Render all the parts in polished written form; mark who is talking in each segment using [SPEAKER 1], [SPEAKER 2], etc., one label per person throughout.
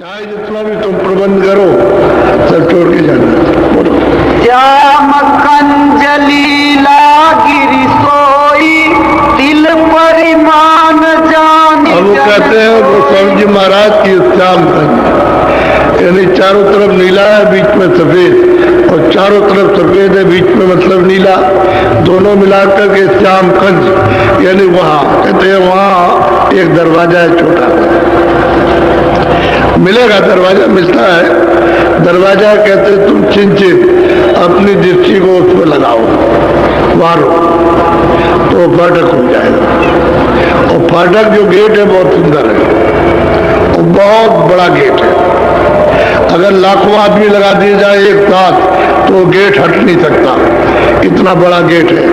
[SPEAKER 1] चाहे जितना भी तुम प्रबंध करो सब छोड़ के जाना। बोलो
[SPEAKER 2] श्याम कंजलीला गिरी सोई तिल परिमाण जान।
[SPEAKER 1] अब वो कहते हैं गोस्वामी जी महाराज की श्याम कंज, यानी चारों तरफ नीला है, बीच में सफेद, और चारों तरफ सफेद है, बीच में मतलब नीला, दोनों मिलाकर के श्याम कंज, यानी वहाँ कहते हैं वहाँ एक दरवाजा है छोटा, मिलेगा दरवाजा, मिलता है दरवाजा। कहते तुम चिंचित अपनी दृष्टि को उस पर लगाओ, मारो तो फाटक हो जाएगा। और फाटक जो गेट है बहुत सुंदर है और बहुत बड़ा गेट है। अगर लाखों आदमी लगा दिए जाए एक साथ तो गेट हट नहीं सकता, इतना बड़ा गेट है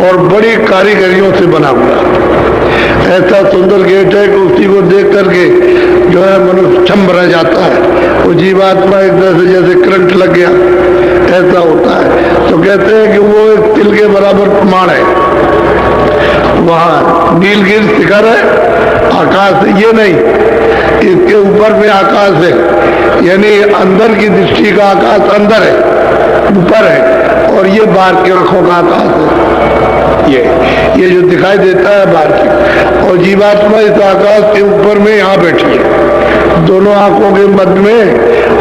[SPEAKER 1] और बड़ी कारीगरियों से बना हुआ। ऐसा सुंदर गेट है कि उसी को देख करके जो है मनुष्य छम रह जाता है, वो जीवात्मा एक तरह से जैसे करंट लग गया ऐसा होता है। तो कहते हैं कि वो एक तिल के बराबर प्रमाण है। वहाँ नीलगिरी शिखर है, आकाश है, ये नहीं, इसके ऊपर में आकाश है, यानी अंदर की दृष्टि का आकाश अंदर है, ऊपर है, और ये बाहर की आंखों का आकाश है। ये जो दिखाई देता है बाहर की, और जीवात्मा इस आकाश के ऊपर में यहाँ बैठी है, दोनों आंखों के मध्य में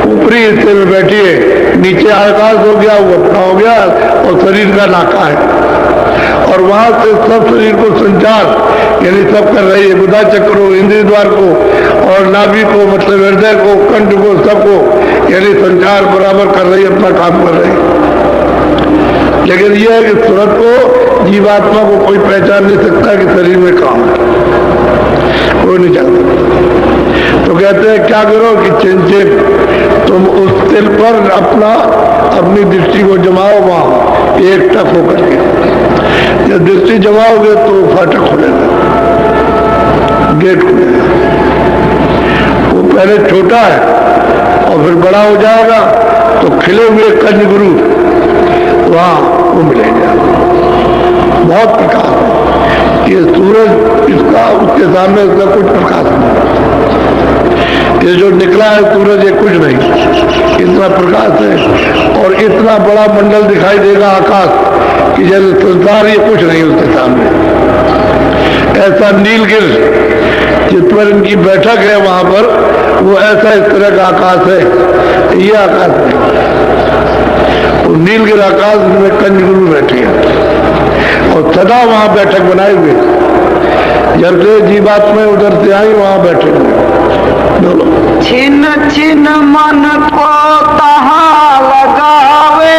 [SPEAKER 1] ऊपरी हिस्से में बैठी है। नीचे आकाश हो गया, वो अपना हो गया, और शरीर का नाका है, और वहां से सब शरीर को संचार यानी सब कर रही है। बुधा चक्र को, इंद्रिय द्वार को, और नाभि को मतलब हृदय को, कंठ को, सबको यानी संचार बराबर कर रही है, अपना काम कर रही है। लेकिन यह है कि सूरत को, जीवात्मा को कोई पहचान नहीं सकता कि शरीर में काम है, कोई नहीं जानता। तो कहते हैं क्या करो कि चिंतित तुम उस तिल पर अपनी दृष्टि को जमाओ, वहां एक टक होकर के जब दृष्टि जमाओगे तो फाटक खुलेगा, गेट खुलेगा। वो पहले छोटा है और फिर बड़ा हो जाएगा, तो खिले हुए कंज गुरु वहाँ वो मिलेगा। बहुत प्रकाश है, ये सूरज इसका उसके सामने इसका कुछ प्रकाश नहीं, ये जो निकला है सूरज ये कुछ नहीं, इतना प्रकाश है। और इतना बड़ा मंडल दिखाई देगा आकाश कि जैसे संसार ये कुछ नहीं उसके सामने। ऐसा नीलगिरी जिस पर इनकी बैठक है वहां पर, वो ऐसा इस तरह का आकाश है, ये आकाश है। नीलगिरी आकाश में कंजगुरु बैठी है और सदा वहां बैठक बनाए हुए, जब से जीवात्मा उधर से आई वहां बैठे हुए।
[SPEAKER 2] छिन छिन मन को तहाँ लगावे,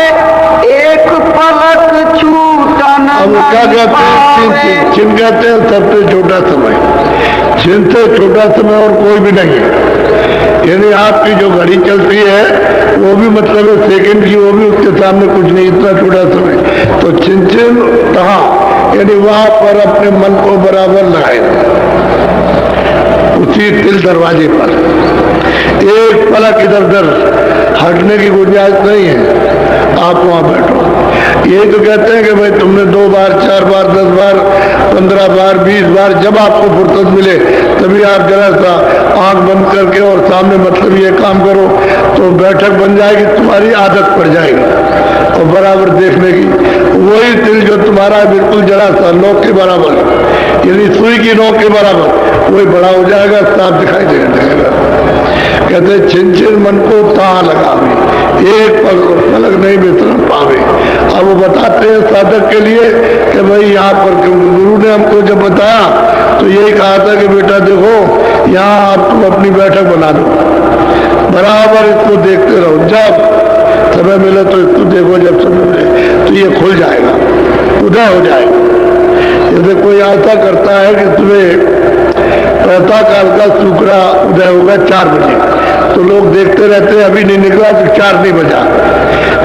[SPEAKER 2] एक पलक छूटन
[SPEAKER 1] अब क्या कहते हैं? छिन कहते हैं सबसे छोटा समय, छिन से छोटा समय और कोई भी नहीं है। यानी आपकी जो घड़ी चलती है वो भी मतलब है सेकंड की, वो भी उसके सामने कुछ नहीं, इतना छोटा समय। तो छिन छिन कहाँ, यानी वहां पर अपने मन को बराबर लगाए, उसी तिल दरवाजे पर एक पलक इधर उधर हटने की गुंजाइश नहीं है, आप वहां बैठो। यही तो कहते हैं कि भाई तुमने 2 बार 4 बार 10 बार 15 बार 20 बार जब आपको फुर्सत मिले तभी आप जरा सा आंख बंद करके और सामने मतलब ये काम करो, तो बैठक बन जाएगी, तुम्हारी आदत पड़ जाएगी और बराबर देखने की। वही तिल जो तुम्हारा बिल्कुल जरा सा नोक के बराबर, यानी सुई की नोक के बराबर, वही बड़ा हो जाएगा, साफ दिखाई देने लगेगा। कहते छिन छिन मन को तां लगावे, एक पलक नहीं विश्राम पावे। अब वो बताते हैं साधक के लिए कि भाई यहाँ पर, क्योंकि गुरु ने हमको जब बताया तो यही कहा था कि बेटा देखो यहाँ आप तुम अपनी बैठक बना दो, बराबर इसको देखते रहो, जब समय मिले तो इसको देखो, जब समय मिले तो ये खुल जाएगा, उदय हो जाएगा। जैसे कोई आशा करता है कि तुम्हें प्रातः काल का शुक्रा उदय होगा 4 बजे, तो लोग देखते रहते हैं, अभी नहीं निकला तो 4 नहीं बजा।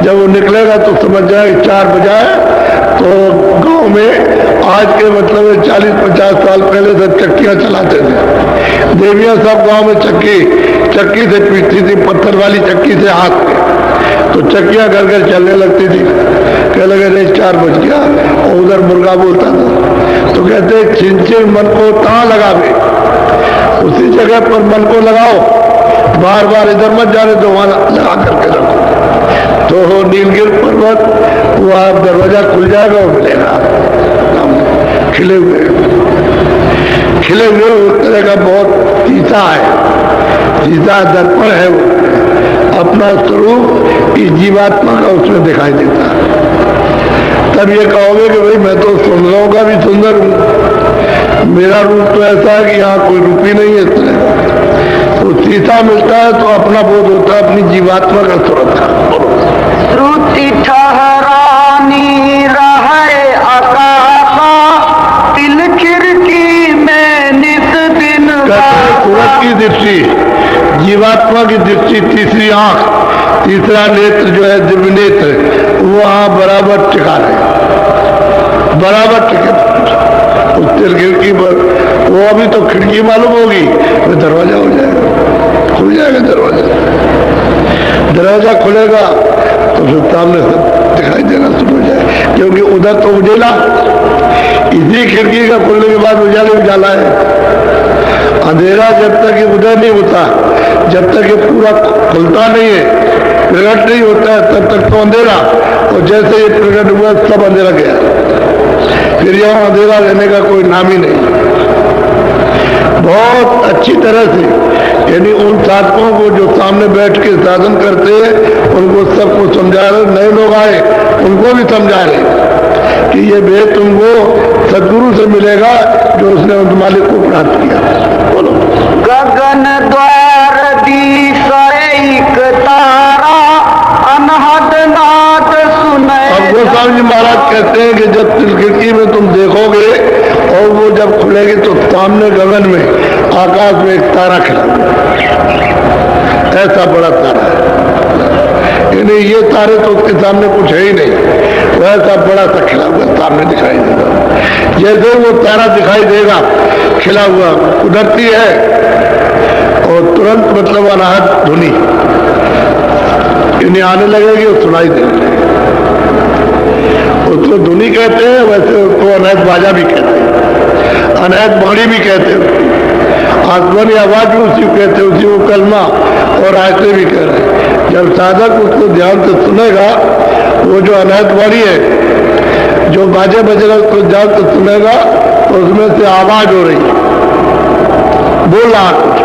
[SPEAKER 1] जब वो निकलेगा तो समझ जाए 4 बजा है। तो गांव में आज के मतलब 40-50 साल पहले सब चक्कियां चलाते थे, देवियां सब गांव में चक्की से पीटती थी, पत्थर वाली चक्की से हाथ में, तो चक्कियां घर घर चलने लगती थी। कह लगे नहीं 4 बज गया, और उधर मुर्गा बोलता था। तो कहते छिन छिन मन को तां लगावे, उसी जगह पर मन को लगाओ, बार बार इधर मत जाने दो, वहां लगा करके रखो। तो नीलगिरी पर्वत वहां दरवाजा खुल जाएगा और मिलेगा खिले हुए उस तरह का बहुत शीशा है, शीशा दर्पण है, वो अपना स्वरूप इस जीवात्मा का उसमें दिखाई देता है। तब ये कहोगे कि भाई मैं तो सुंदरों का भी सुंदर हूं, मेरा रूप तो ऐसा है कि यहाँ कोई रूप ही नहीं है। इस तरह तो शीशा मिलता है तो अपना बोध होता है, अपनी जीवात्मा का स्वरूप का।
[SPEAKER 2] श्रुति ठहरानी रहे आकाशा, तिल खिड़की में नित दिन
[SPEAKER 1] सूरत की दृष्टि, जीवात्मा की दृष्टि, तीसरी आंख, तीसरा नेत्र जो है दिव्य नेत्र, वहां बराबर टिका रहे, बराबर टिके उस तिल खिड़की पर। वो अभी तो खिड़की मालूम होगी, तो दरवाजा हो जाएगा, खुल जाएगा दरवाजा। दरवाजा खुलेगा तो फिर सामने सब दिखाई देना शुरू हो जाए, क्योंकि उधर तो उजेला, इसी खिड़की का खुलने के बाद उजाले उजाला है। अंधेरा जब तक ये उदय नहीं होता, जब तक ये पूरा खुलता नहीं है, प्रकट नहीं होता है, तब तक तो अंधेरा, और जैसे ये प्रकट हुआ सब अंधेरा गया, फिर यहाँ अंधेरा रहने का कोई नाम ही नहीं। बहुत अच्छी तरह से, यानी उन साधकों को जो सामने बैठ के साधन करते हैं, उनको सबको समझा रहे, नए लोग आए उनको भी समझा रहे कि ये भेद तुमको सदगुरु से मिलेगा जो उसने उन मालिक को प्राप्त किया। बोलो।
[SPEAKER 2] गगन द्वार दिश एक तारा, अनहद नाद सुने।
[SPEAKER 1] अब गोस्वामी जी महाराज कहते हैं कि जब तिल खिड़की में तुम देखोगे और वो जब खुलेगी तो सामने गगन में, आकाश में एक तारा खिला, ऐसा बड़ा तारा है, यानी ये तारे तो उसके सामने कुछ है ही नहीं, वैसा बड़ा सा खिला हुआ सामने दिखाई देगा। जैसे वो तारा दिखाई देगा खिला हुआ, उधरती है और तुरंत मतलब अनाहत धुनी इन्हें आने लगेगी और सुनाई देने लगेगी। उसको धुनी कहते हैं, वैसे उसको अनहत बाजा भी कहते हैं, अनहत बाणी भी कहते हैं, आसमानी आवाज भी उसी को कहते हैं, उसी को कलमा और आयतें भी कह रहे हैं। जब साधक उसको ध्यान से सुनेगा, वो जो अनहत बाणी है, जो बाजे बज रहा है, उसको ध्यान से सुनेगा, उसमें से आवाज हो रही, बोल रहा कुछ,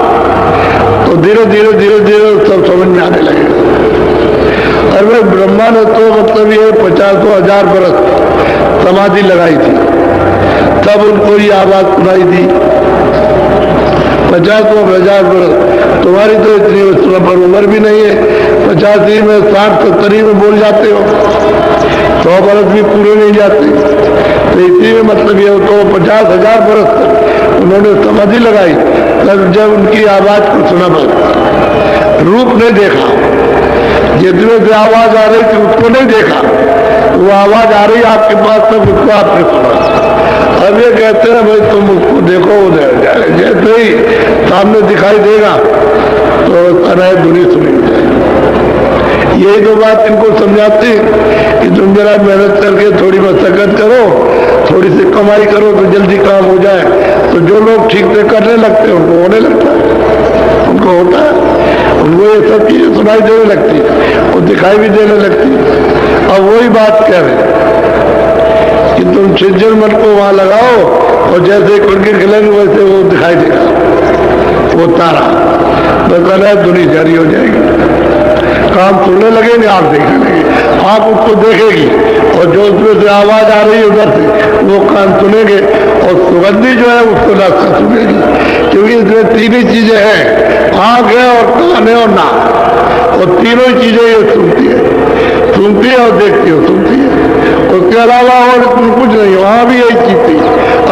[SPEAKER 1] तो धीरे धीरे धीरे धीरे सब समझ में आने लगेगा। और वे ब्रह्मा ने तो मतलब ये 50,000 बरस समाधि लगाई थी, तब उनको ये आवाज सुनाई थी। 50,000 बरस, तुम्हारी तो इतनी पर उम्र भी नहीं है, 85 में 60-70 में बोल जाते हो, 100 बरस भी पूरे नहीं जाते। तो इसी में मतलब ये तो 50,000 बरस तक उन्होंने समाधि लगाई, तब जब उनकी आवाज को सुना, रूप नहीं देखा, जितने से आवाज आ रही थी उसको नहीं देखा, वो आवाज आ रही आपके पास, तब उसको आपने सुना। अब ये कहते हैं भाई तुम उसको देखो, उधर जाए, जैसे ही सामने दिखाई देगा तो अनहत धुनी सुनी जाएगी। यही तो बात इनको समझाती कि तुम जरा मेहनत करके थोड़ी मशक्कत करो, थोड़ी सी कमाई करो तो जल्दी काम हो जाए। तो जो लोग ठीक से करने लगते हैं उनको होने लगता है, उनको होता है, उनको ये सब चीजें सुनाई देने लगती है और दिखाई भी देने लगती है। अब वही बात कह रहे हैं कि तुम सृजन मन को वहां लगाओ और जैसे खुलके खिलेंगे वैसे वो दिखाई देगा, वो तारा, बस अनहत धुनी जारी हो जाएगी, काम सुनने लगेंगे, आप देखने लगे, आप उसको देखेगी और जो उसमें से आवाज आ रही है उधर से वो कान सुनेंगे और सुगंधी जो है उसको नाक सुनेगी, क्योंकि इसमें तीन ही चीजें हैं, आंख है और कान है और नाक, और तीनों ही चीजें ये सुनती है और देखती है, सुनती है, उसके अलावा और कुछ नहीं। वहां भी यही चीज थी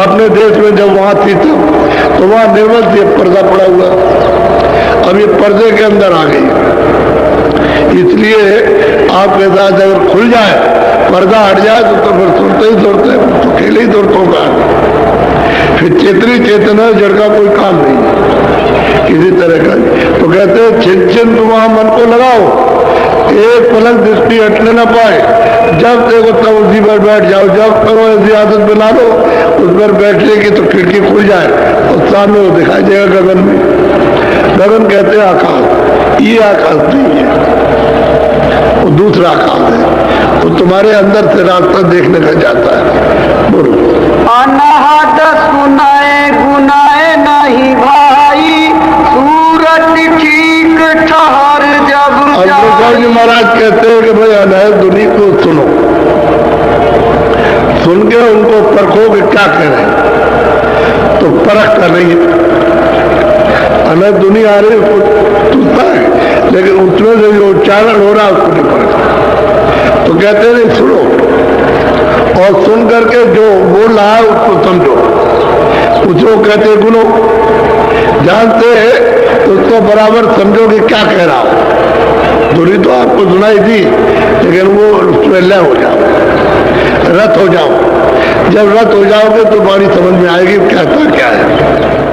[SPEAKER 1] अपने देश में, जब वहां थी तब तो वहां निर्मल थी, पर्दा पड़ा हुआ, अब ये पर्दे के अंदर आ गई। इसलिए आपके साथ अगर खुल जाए, पर्दा हट जाए तो फिर सुनते ही सुनते, तो खेले ही दौड़तों का, फिर चेतनी चेतना जड़ का कोई काम नहीं किसी तरह का। तो कहते हैं छिन छिन तुम वहां मन को लगाओ, एक पलक दृष्टि हटने ना पाए। जब देखो तब उसी पर बैठ जाओ, जब करो ऐसी आदत बना लो उस पर बैठने की तो खिड़की खुल जाए और सामने वो दिखाई देगा गगन में। गगन कहते हैं आकाश, ये आकाश नहीं है, वो दूसरा आकाश है, वो तुम्हारे अंदर से रास्ता देखने का जाता है। बोलो।
[SPEAKER 2] अनहद सुनाए गुनाए नहीं भाई, सूरत ठीक ठहर जब
[SPEAKER 1] अब्दुल जी महाराज कहते हैं कि भाई अनहद दुनिया को सुनो, सुन के उनको परखो कि क्या कह रहे हैं, तो परख कर रही है। अनहद दुनिया आ रही है सुनता है, लेकिन उसमें से जो उच्चारण हो रहा है उसको नहीं पड़ता। तो कहते नहीं सुनो, और सुन करके जो बोल रहा है उसको समझो, उसको कहते गुनो, जानते हैं तो उसको बराबर समझो कि क्या कह रहा हो। धुरी तो आपको सुनाई दी, लेकिन वो उसमें लय हो जाओ, रत हो जाओ। जब रत हो जाओगे तो बाणी समझ में आएगी कहता क्या है।